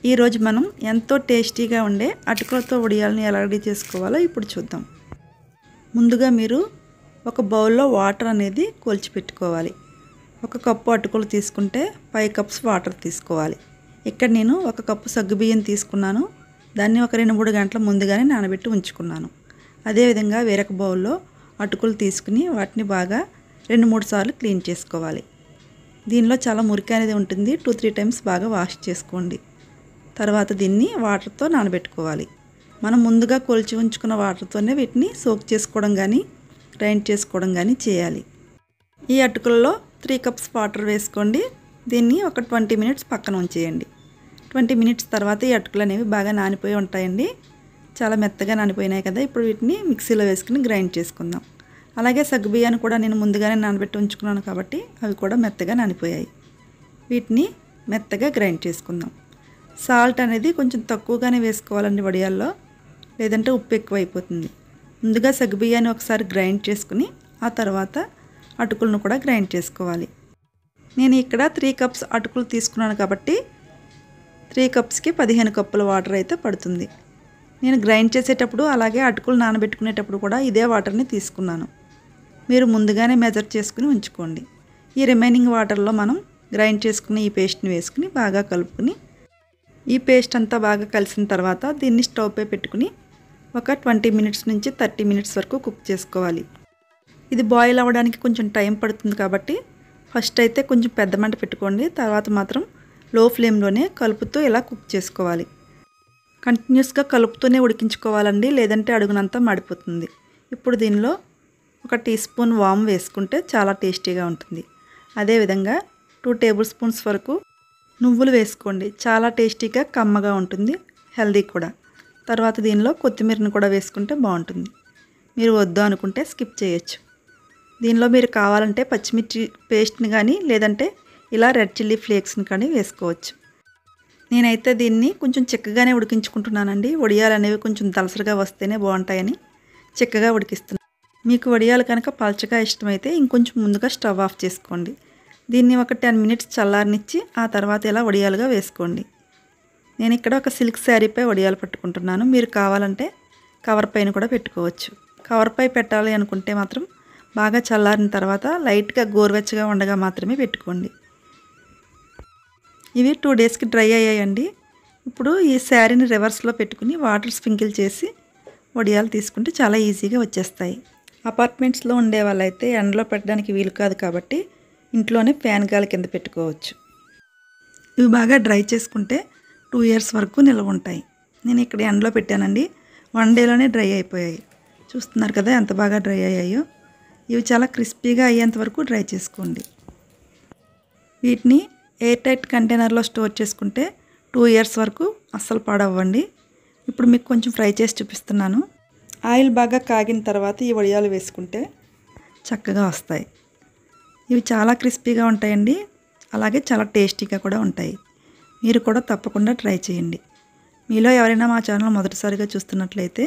ఈరోజు మనం ఎంతో టేస్టీగా ఉండే అటుకులతో వడియాలని ఎలా రెడీ చేసుకోవాలో ఇప్పుడు చూద్దాం. ముందుగా మీరు ఒక బౌల్లో వాటర్ అనేది కొలిచి పెట్టుకోవాలి. ఒక కప్పు అటుకులు తీసుకుంటే 5 కప్స్ వాటర్ తీసుకోవాలి. ఇక్కడ నేను ఒక కప్పు సగ్గుబియ్యం తీసుకున్నాను. దాన్ని ఒక 2-3 గంటల ముందుగానే నానబెట్టి ఉంచుకున్నాను. అదేవిధంగా వేరొక బౌల్లో అటుకులు తీసుకుని వాటిని బాగా 2-3 సార్లు క్లీన్ చేసుకోవాలి. దీనిలో చాలా మురికి అనేది ఉంటుంది. 2-3 టైమ్స్ బాగా వాష్ చేసుకోండి. తర్వాత దీన్ని వాటర్తో నానబెట్టుకోవాలి. మనం ముందుగా కొలిచి ఉంచుకున్న వాటర్తోనే వీటిని సోక్ చేసుకోవడం కానీ గ్రైండ్ చేసుకోవడం కానీ చేయాలి. ఈ అటుకులలో 3 కప్స్ వాటర్ వేసుకోండి. దీన్ని ఒక 20 మినిట్స్ పక్కన ఉంచేయండి. 20 మినిట్స్ తర్వాత ఈ అటుకులు అనేవి బాగా నానిపోయి ఉంటాయండి. చాలా మెత్తగా నానిపోయినాయి కదా. ఇప్పుడు వీటిని మిక్సీలో వేసుకుని గ్రైండ్ చేసుకుందాం. అలాగే సగ్గుబియ్యాన్ని కూడా నేను ముందుగానే నానబెట్టి ఉంచుకున్నాను కాబట్టి అవి కూడా మెత్తగా నానిపోయాయి. వీటిని మెత్తగా గ్రైండ్ చేసుకుందాం. సాల్ట్ అనేది కొంచెం తక్కువగానే వేసుకోవాలండి వడియాల్లో, లేదంటే ఉప్పు ఎక్కువ అయిపోతుంది. ముందుగా సగ్గుబియ్యాన్ని ఒకసారి గ్రైండ్ చేసుకుని ఆ తర్వాత అటుకులను కూడా గ్రైండ్ చేసుకోవాలి. నేను ఇక్కడ 3 కప్స్ అటుకులు తీసుకున్నాను కాబట్టి 3 కప్స్కి 15 కప్పుల వాటర్ అయితే పడుతుంది. నేను గ్రైండ్ చేసేటప్పుడు అలాగే అటుకులు నానబెట్టుకునేటప్పుడు కూడా ఇదే వాటర్ని తీసుకున్నాను. మీరు ముందుగానే మెజర్ చేసుకుని ఉంచుకోండి. ఈ రిమైనింగ్ వాటర్లో మనం గ్రైండ్ చేసుకుని ఈ పేస్ట్ని వేసుకుని బాగా కలుపుకుని ఈ పేస్ట్ అంతా బాగా కలిసిన తర్వాత దీన్ని స్టవ్ పై పెట్టుకుని ఒక 20 మినిట్స్ నుంచి 30 మినిట్స్ వరకు కుక్ చేసుకోవాలి. ఇది బాయిల్ అవ్వడానికి కొంచెం టైం పడుతుంది కాబట్టి ఫస్ట్ అయితే కొంచెం పెద్ద మంట పెట్టుకోండి. తర్వాత మాత్రం లో ఫ్లేమ్లోనే కలుపుతూ ఇలా కుక్ చేసుకోవాలి. కంటిన్యూస్గా కలుపుతూనే ఉడికించుకోవాలండి, లేదంటే అడుగునంతా మాడిపోతుంది. ఇప్పుడు దీనిలో ఒక టీ స్పూన్ వాము వేసుకుంటే చాలా టేస్టీగా ఉంటుంది. అదేవిధంగా 2 టేబుల్ స్పూన్స్ వరకు నువ్వులు వేసుకోండి. చాలా టేస్టీగా కమ్మగా ఉంటుంది, హెల్దీ కూడా. తర్వాత దీనిలో కొత్తిమీరని కూడా వేసుకుంటే బాగుంటుంది. మీరు వద్దు అనుకుంటే స్కిప్ చేయొచ్చు. దీనిలో మీరు కావాలంటే పచ్చిమిర్చి పేస్ట్ని కానీ లేదంటే ఇలా రెడ్ చిల్లీ ఫ్లేక్స్ని కానీ వేసుకోవచ్చు. నేనైతే దీన్ని కొంచెం చిక్కగానే ఉడికించుకుంటున్నానండి. వడియాలు అనేవి కొంచెం దలసరిగా వస్తేనే బాగుంటాయని చిక్కగా ఉడికిస్తున్నాను. మీకు వడియాలు కనుక పల్చగా ఇష్టమైతే ఇంకొంచెం ముందుగా స్టవ్ ఆఫ్ చేసుకోండి. దీన్ని ఒక 10 మినిట్స్ చల్లారనిచ్చి ఆ తర్వాత ఇలా వడియాలుగా వేసుకోండి. నేను ఇక్కడ ఒక సిల్క్ శారీపై వడియాలు పట్టుకుంటున్నాను. మీరు కావాలంటే కవర్ పైన కూడా పెట్టుకోవచ్చు. కవర్ పై పెట్టాలి అనుకుంటే మాత్రం బాగా చల్లారిన తర్వాత లైట్గా గోరువెచ్చగా ఉండగా మాత్రమే పెట్టుకోండి. ఇవి 2 డేస్కి డ్రై అయ్యాయండి. ఇప్పుడు ఈ శారీని రివర్స్లో పెట్టుకుని వాటర్ స్ప్రింకిల్ చేసి వడియాలు తీసుకుంటే చాలా ఈజీగా వచ్చేస్తాయి. అపార్ట్మెంట్స్లో ఉండే వాళ్ళైతే ఎండలో పెట్టడానికి వీలు కాదు కాబట్టి ఇంట్లోనే ఫ్యాన్ గాలి కింద పెట్టుకోవచ్చు. ఇవి బాగా డ్రై చేసుకుంటే 2 ఇయర్స్ వరకు నిల్వ ఉంటాయి. నేను ఇక్కడ ఎండలో పెట్టానండి. 1 డేలోనే డ్రై అయిపోయాయి. చూస్తున్నారు కదా ఎంత బాగా డ్రై అయ్యాయో. ఇవి చాలా క్రిస్పీగా అయ్యేంత వరకు డ్రై చేసుకోండి. వీటిని ఎయిర్ టైట్ కంటైనర్లో స్టోర్ చేసుకుంటే 2 ఇయర్స్ వరకు అస్సలు పాడవ్వండి. ఇప్పుడు మీకు కొంచెం ఫ్రై చేసి చూపిస్తున్నాను. ఆయిల్ బాగా కాగిన తర్వాత ఈ వడియాలు వేసుకుంటే చక్కగా వస్తాయి. ఇవి చాలా క్రిస్పీగా ఉంటాయండి, అలాగే చాలా టేస్టీగా కూడా ఉంటాయి. మీరు కూడా తప్పకుండా ట్రై చేయండి. మీలో ఎవరైనా మా ఛానల్ మొదటిసారిగా చూస్తున్నట్లయితే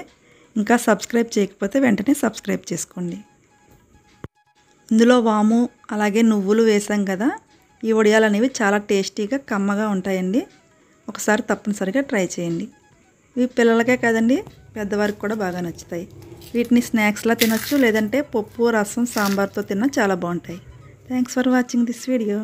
ఇంకా సబ్స్క్రైబ్ చేయకపోతే వెంటనే సబ్స్క్రైబ్ చేసుకోండి. ఇందులో వాము అలాగే నువ్వులు వేసాం కదా. ఈ వడియాలు అనేవి చాలా టేస్టీగా కమ్మగా ఉంటాయండి. ఒకసారి తప్పనిసరిగా ట్రై చేయండి. ఇవి పిల్లలకే కాదండి, పెద్దవారికి కూడా బాగా నచ్చుతాయి. వీటిని స్నాక్స్లా తినొచ్చు, లేదంటే పప్పు రసం సాంబార్తో తిన్నా చాలా బాగుంటాయి. Thanks for watching this video.